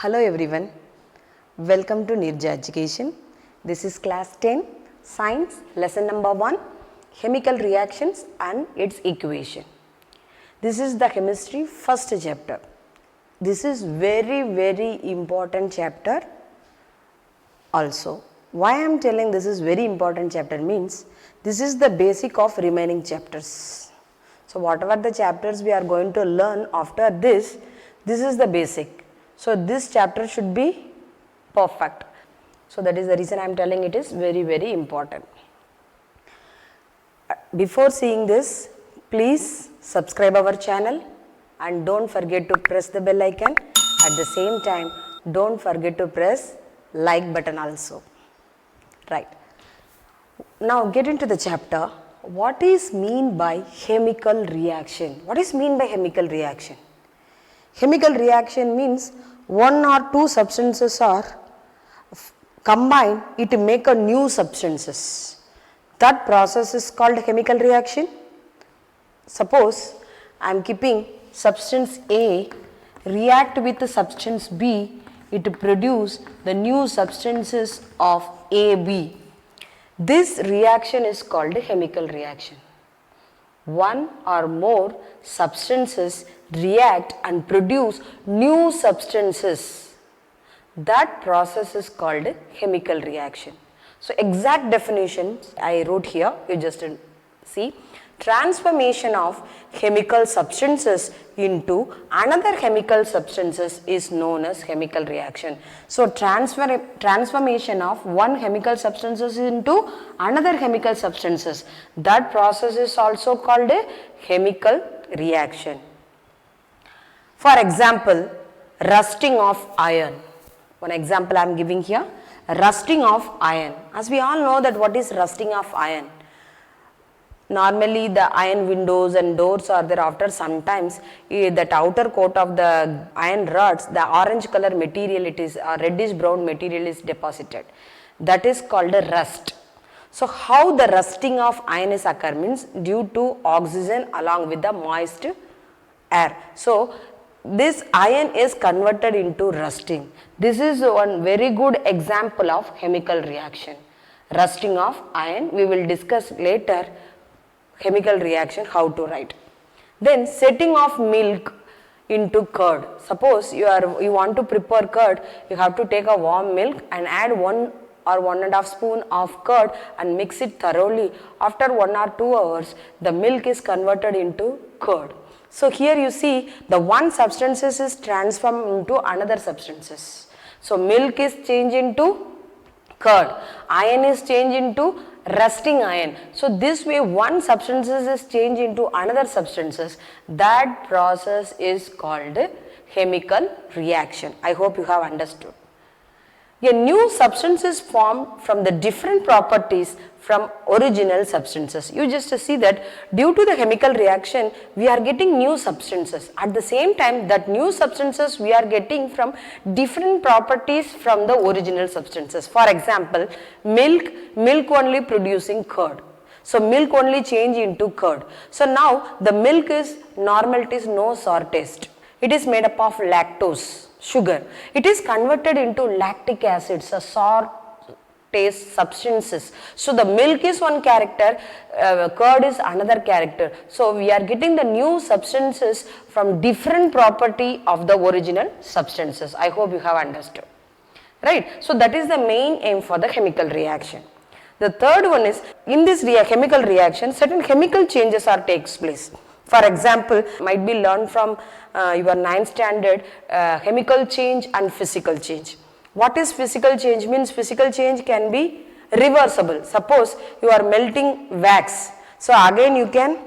Hello everyone, welcome to Nirja Education. This is class 10, science lesson number 1, chemical reactions and its equation. This is the chemistry first chapter. This is very important chapter also. Why I am telling this is very important chapter means this is the basic of remaining chapters. So whatever the chapters we are going to learn after this is the basic. So this chapter should be perfect. So that is the reason I am telling it is very important. Before seeing this, please subscribe our channel and don't forget to press the bell icon. At the same time, don't forget to press like button also. Right. Now get into the chapter. What is mean by chemical reaction? What is mean by chemical reaction? Chemical reaction means one or two substances are combined to make a new substances. That process is called chemical reaction. Suppose I am keeping substance A react with the substance B, it produce the new substances of AB. This reaction is called chemical reaction. One or more substances react and produce new substances. That process is called chemical reaction. So exact definitions I wrote here, you just see. Transformation of chemical substances into another chemical substances is known as chemical reaction. So transformation of one chemical substances into another chemical substances, that process is also called a chemical reaction. For example, rusting of iron. One example I am giving here, rusting of iron. As we all know that what is rusting of iron. Normally the iron windows and doors are there, after sometimes that outer coat of the iron rods, the orange color material, it is a reddish brown material is deposited. That is called a rust. So how the rusting of iron is occur means due to oxygen along with the moist air. So this iron is converted into rusting. This is one very good example of chemical reaction. Rusting of iron, we will discuss later chemical reaction how to write. Then setting of milk into curd. Suppose you want to prepare curd, you have to take a warm milk and add 1 or 1.5 spoon of curd and mix it thoroughly. After 1 or 2 hours, the milk is converted into curd. So here you see the one substances is transformed into another substances. So milk is changed into curd, iron is changed into rusting iron. So this way one substances is changed into another substances. That process is called chemical reaction. I hope you have understood. A new substance is formed from the different properties from original substances. You just see that due to the chemical reaction, we are getting new substances. At the same time, that new substances we are getting from different properties from the original substances. For example, milk only producing curd. So milk only change into curd. So now the milk is normal, it is no sour taste. It is made up of lactose, sugar. It is converted into lactic acids, a sour taste substances. So the milk is one character, curd is another character. So we are getting the new substances from different property of the original substances. I hope you have understood. Right. So that is the main aim for the chemical reaction. The third one is, in this chemical reaction, certain chemical changes are takes place. For example, might be learned from your 9th standard, chemical change and physical change. What is physical change? Means physical change can be reversible. Suppose you are melting wax. So again you can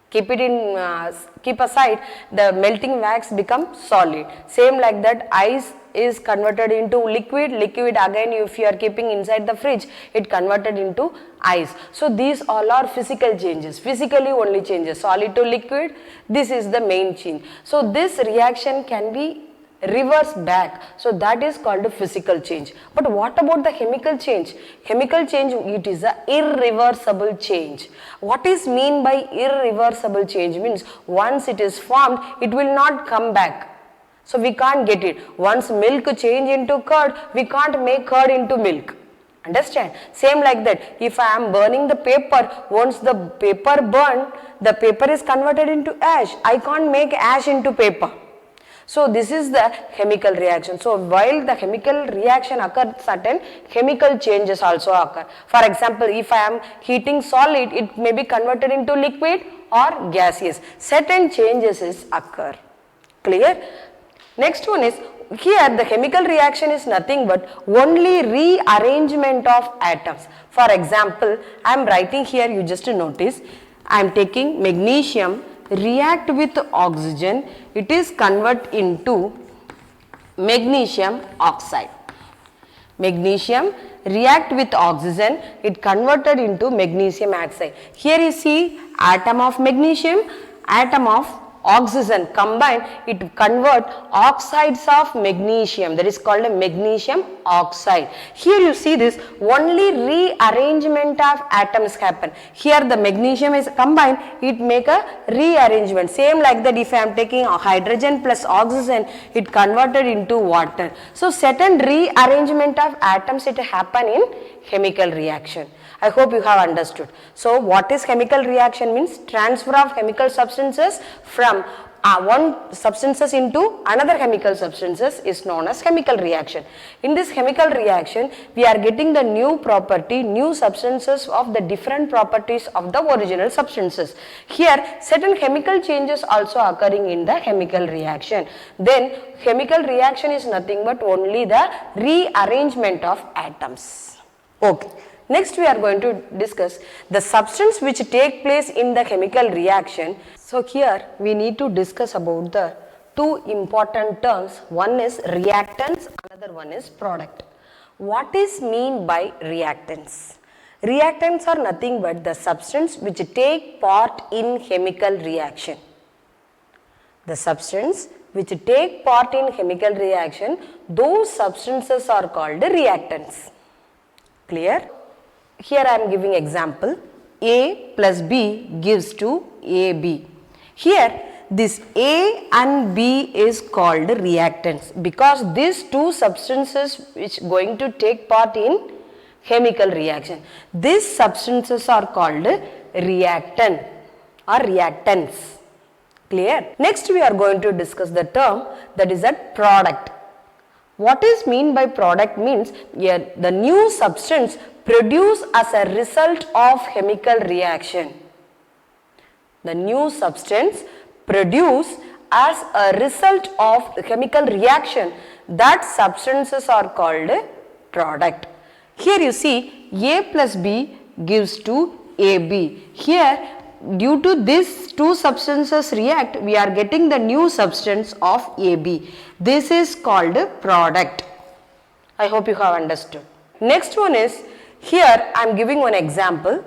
keep it in, keep aside, the melting wax become solid. Same like that, ice is converted into liquid again if you are keeping inside the fridge, it converted into ice. So these all are physical changes, physically only changes, solid to liquid, this is the main change. So this reaction can be reverse back, so that is called a physical change. But what about the chemical change? Chemical change, it is a irreversible change. What is mean by irreversible change? Means once it is formed, it will not come back. So we can't get it. Once milk change into curd, we can't make curd into milk. Understand? Same like that. If I am burning the paper, once the paper burn, the paper is converted into ash. I can't make ash into paper. So this is the chemical reaction. So while the chemical reaction occurs, certain chemical changes also occur. For example, if I am heating solid, it may be converted into liquid or gaseous. Certain changes occur. Clear? Next one is, here the chemical reaction is nothing but only rearrangement of atoms. For example, I am writing here, you just notice, I am taking magnesium, react with oxygen, it is convert into magnesium oxide. Magnesium react with oxygen, it converted into magnesium oxide. Here you see atom of magnesium, atom of oxygen combined, it convert oxides of magnesium, that is called a magnesium oxide. Here you see this, only rearrangement of atoms happen. Here the magnesium is combined, it make a rearrangement. Same like that, if I am taking hydrogen plus oxygen, it converted into water. So certain rearrangement of atoms it happen in chemical reaction. I hope you have understood. So what is chemical reaction means? Transfer of chemical substances from one substances into another chemical substances is known as chemical reaction. In this chemical reaction, we are getting the new property, new substances of the different properties of the original substances. Here certain chemical changes also occurring in the chemical reaction. Then chemical reaction is nothing but only the rearrangement of atoms. Okay. Next we are going to discuss the substance which take place in the chemical reaction. So here we need to discuss about the two important terms. One is reactants, another one is product. What is mean by reactants? Reactants are nothing but the substance which take part in chemical reaction. The substance which take part in chemical reaction, those substances are called reactants. Clear? Here I am giving example, A plus B gives to AB. Here this A and B is called reactants because these two substances which going to take part in chemical reaction. These substances are called reactant or reactants. Clear? Next we are going to discuss the term that is a product. What is mean by product means the new substance produced as a result of chemical reaction. The new substance produced as a result of the chemical reaction, that substances are called product. Here you see A plus B gives to AB. Here due to these two substances react, we are getting the new substance of AB. This is called product. I hope you have understood. Next one is, here I am giving one example,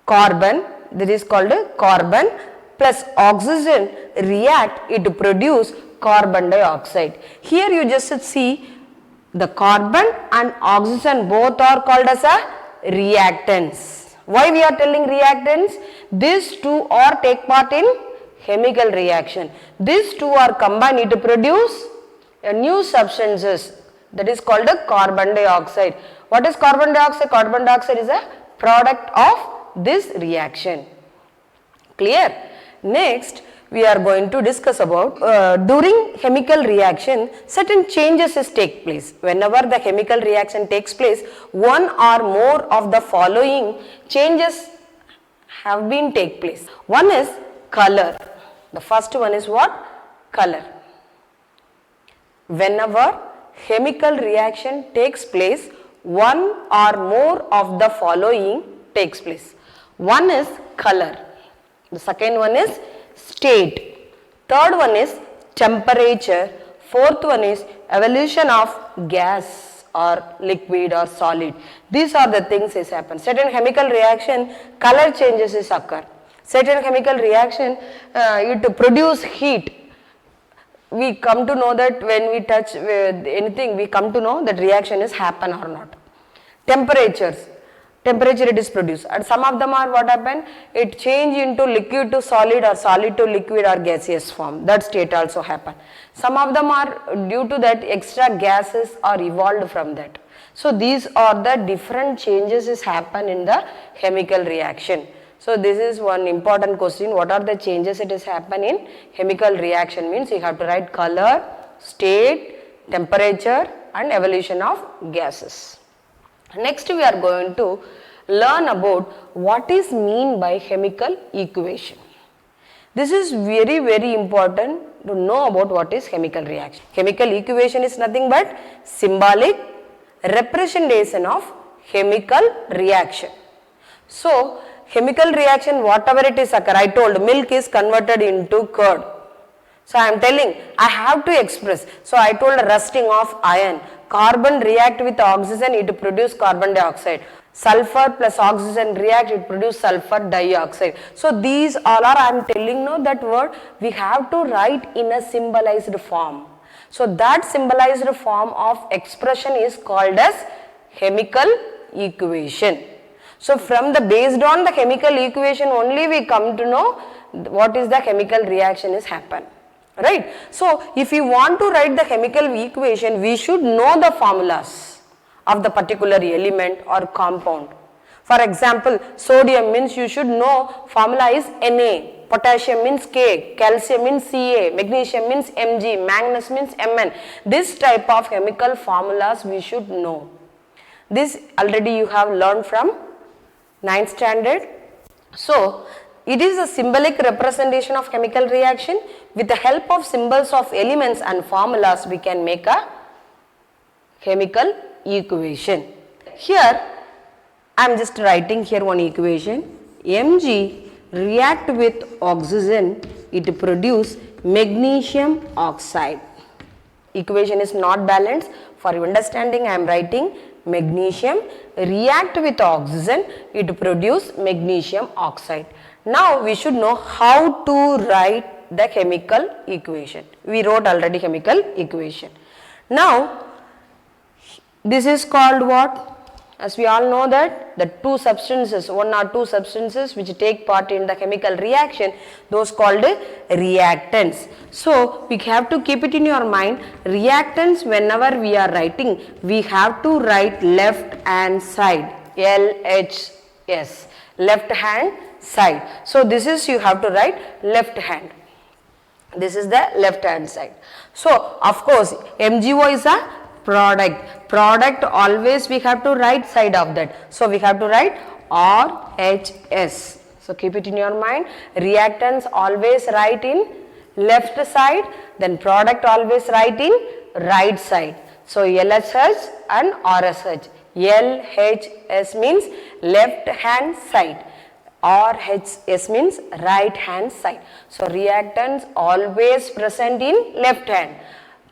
carbon, that is called carbon plus oxygen react, it produce carbon dioxide. Here you just see the carbon and oxygen both are called as a reactants. Why we are telling reactants? These two are take part in chemical reaction. These two are combined to produce a new substances, that is called a carbon dioxide. What is carbon dioxide? Carbon dioxide is a product of this reaction. Clear? Next we are going to discuss about during chemical reaction certain changes take place. Whenever the chemical reaction takes place, one or more of the following changes have been take place. One is color. The first one is what? Color. Whenever chemical reaction takes place, one or more of the following takes place. One is color. The second one is state. Third one is temperature. Fourth one is evolution of gas or liquid or solid. These are the things that happen. Certain chemical reaction, color changes is occur. Certain chemical reaction, it produce heat. We come to know that when we touch anything, we come to know that reaction is happen or not. Temperatures. temperature it is produced, and some of them are what happen, it change into liquid to solid or solid to liquid or gaseous form, that state also happen. Some of them are due to that extra gases are evolved from that. So these are the different changes is happen in the chemical reaction. So this is one important question, what are the changes it is happen in chemical reaction, means you have to write color, state, temperature and evolution of gases. Next we are going to learn about what is mean by chemical equation. This is very important to know about what is chemical reaction. Chemical equation is nothing but symbolic representation of chemical reaction. So chemical reaction, whatever it is occur, I told milk is converted into curd. So I am telling I have to express. So I told rusting of iron. Carbon react with oxygen, it produce carbon dioxide. Sulfur plus oxygen react, it produce sulfur dioxide. So these all are, I am telling now that word we have to write in a symbolized form. So that symbolized form of expression is called as chemical equation. So from the based on the chemical equation only we come to know what is the chemical reaction is happen. Right. So if you want to write the chemical equation, we should know the formulas of the particular element or compound. For example, sodium means you should know formula is Na, potassium means K, calcium means Ca, magnesium means Mg, manganese means Mn. This type of chemical formulas we should know. This already you have learned from 9th standard. So it is a symbolic representation of chemical reaction. With the help of symbols of elements and formulas, we can make a chemical equation. Here, I am just writing here one equation. Mg react with oxygen, it produce magnesium oxide. Equation is not balanced. For your understanding, I am writing magnesium react with oxygen, it produce magnesium oxide. Now we should know how to write the chemical equation. We wrote already chemical equation. Now this is called what? As we all know that the two substances, one or two substances which take part in the chemical reaction, those called reactants. So we have to keep it in your mind, reactants whenever we are writing, we have to write left hand side, LHS, left hand side. So this is you have to write left hand. This is the left hand side. So of course MgO is a product. Product always we have to right side of that. So we have to write RHS. So keep it in your mind. Reactants always write in left side, then product always write in right side. So LHS and RSH. LHS means left hand side. RHS means right hand side. So reactants always present in left hand,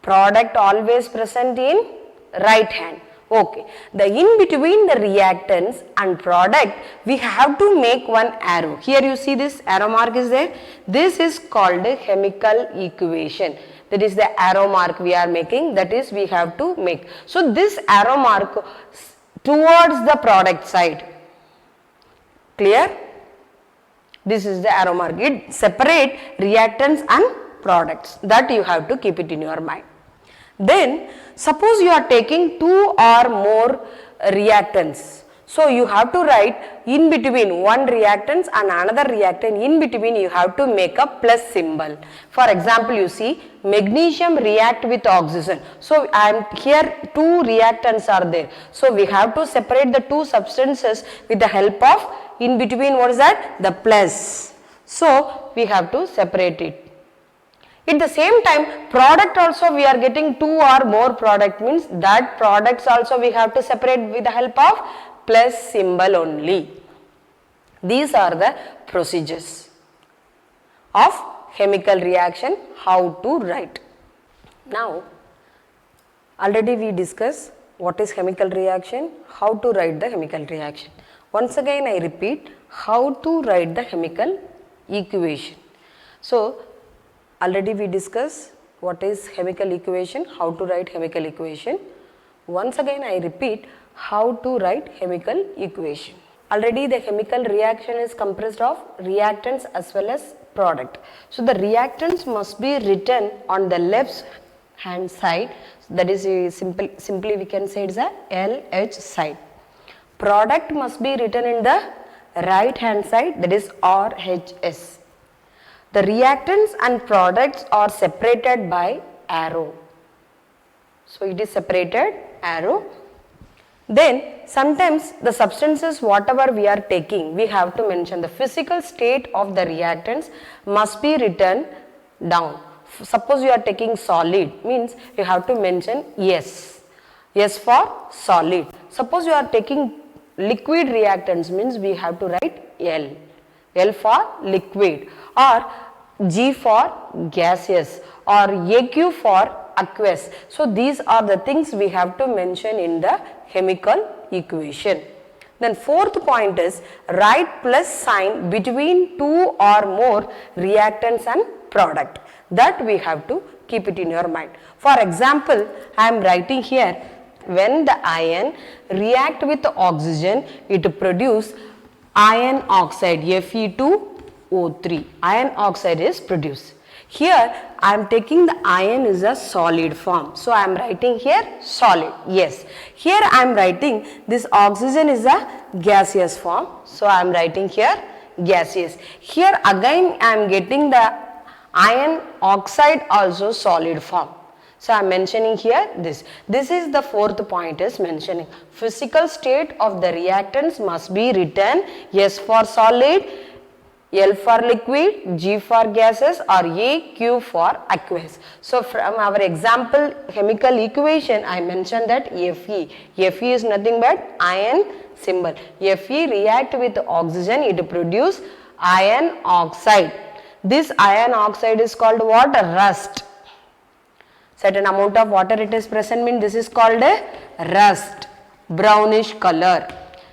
product always present in right hand. Okay, the in between the reactants and product we have to make one arrow. Here you see this arrow mark is there. This is called a chemical equation. That is the arrow mark we are making, that is we have to make. So this arrow mark towards the product side. Clear? This is the arrow mark. It separate reactants and products. That you have to keep it in your mind. Then suppose you are taking two or more reactants. So you have to write in between one reactants and another reactant, in between you have to make a plus symbol. For example, you see magnesium react with oxygen. So I am here two reactants are there. So we have to separate the two substances with the help of in between what is that? The plus. So we have to separate it. At the same time, product also we are getting two or more product, means that products also we have to separate with the help of plus symbol only. These are the procedures of chemical reaction, how to write. Now, already we discussed what is chemical reaction, how to write the chemical reaction. Once again I repeat, how to write the chemical equation. So, already we discussed what is chemical equation, how to write chemical equation. Once again I repeat, how to write chemical equation. Already the chemical reaction is comprised of reactants as well as product. So the reactants must be written on the left hand side, that is simply we can say it's a LH side. Product must be written in the right hand side, that is RHS. The reactants and products are separated by arrow. So it is separated arrow. Then sometimes the substances whatever we are taking, we have to mention the physical state of the reactants must be written down. Suppose you are taking solid, means you have to mention S. S for solid. Suppose you are taking liquid reactants, means we have to write L. L for liquid, or G for gaseous, or AQ for aqueous. So these are the things we have to mention in the chemical equation. Then fourth point is write plus sign between two or more reactants and product. That we have to keep it in your mind. For example, I am writing here, when the iron react with oxygen, it produce iron oxide, Fe2O3. Iron oxide is produced. Here I am taking the iron is a solid form. So I am writing here solid. Yes. Here I am writing this oxygen is a gaseous form. So I am writing here gaseous. Here again I am getting the iron oxide also solid form. So I am mentioning here this. This is the fourth point is mentioning. Physical state of the reactants must be written. S for solid, L for liquid, G for gases, or A, Q for aqueous. So from our example chemical equation, I mentioned that Fe. Fe is nothing but iron symbol. Fe react with oxygen, it produce iron oxide. This iron oxide is called what? Rust. Certain amount of water it is present, means this is called a rust, brownish color.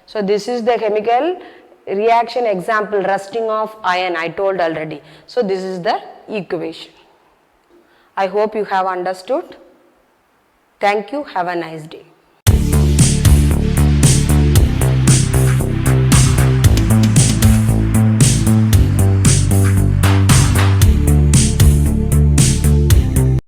So this is the chemical reaction example, rusting of iron, I told already. So this is the equation. I hope you have understood. Thank you. Have a nice day.